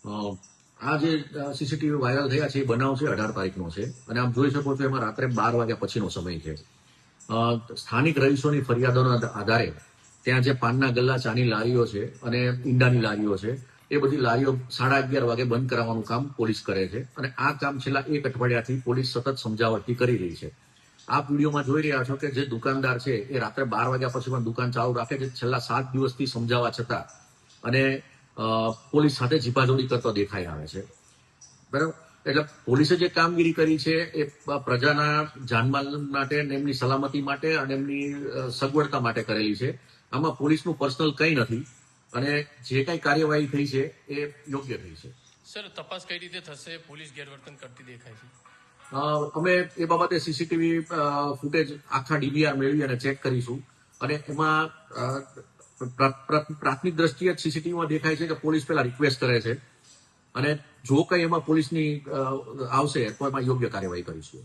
આ જે CCTV viral થયા છે એ બનાવ છે 18 તારીખનો છે અને આપ જોઈ શકો છો એમાં રાત્રે 12 વાગ્યા પછીનો સમય છે. સ્થાનિક રહીશોની ફરિયાદોના આધારે ત્યાં જે પાનના ગલ્લા, ચાની લારીઓ છે અને ઈંડાની લારીઓ છે એ બધી લારીઓ 11:30 વાગે બંધ કરાવવાનું કામ પોલીસ કરે છે અને આ કામ છેલ્લા 1 અઠવાડિયાથી પોલીસ સતત સમજાવટથી કરી રહી છે. આપ વિડીયોમાં જોઈ રહ્યા છો કે જે દુકાનદાર છે એ રાત્રે 12 વાગ્યા પછી પણ દુકાન ચાલુ રાખે છે, છેલ્લા 7 દિવસથી સમજાવવા છતાં, અને પોલીસ સાથે ઝીપાઝોડી કરતો દેખાઈ આવે છે. બરાબર, એટલે પોલીસે જે કામગીરી કરી છે એ પ્રજાના જાનમાલ માટે, એમની સલામતી માટે અને એમની સગવડતા માટે કરેલી છે. આમાં પોલીસનું પર્સનલ કંઈ નથી અને જે કંઈ કાર્યવાહી થઈ છે એ યોગ્ય થઈ છે. સર, તપાસ કઈ રીતે થશે? પોલીસ ગેરવર્તન કરતી દેખાય છે. અમે એ બાબતે સીસીટીવી ફૂટેજ આખા ડીવીઆર મેળવી અને ચેક કરીશું અને એમાં પ્રાથમિક દ્રષ્ટિએ જ સીસીટીવીમાં દેખાય છે કે પોલીસ પહેલા રિક્વેસ્ટ કરે છે અને જો કંઈ એમાં પોલીસની આવશે તો એમાં યોગ્ય કાર્યવાહી કરીશું.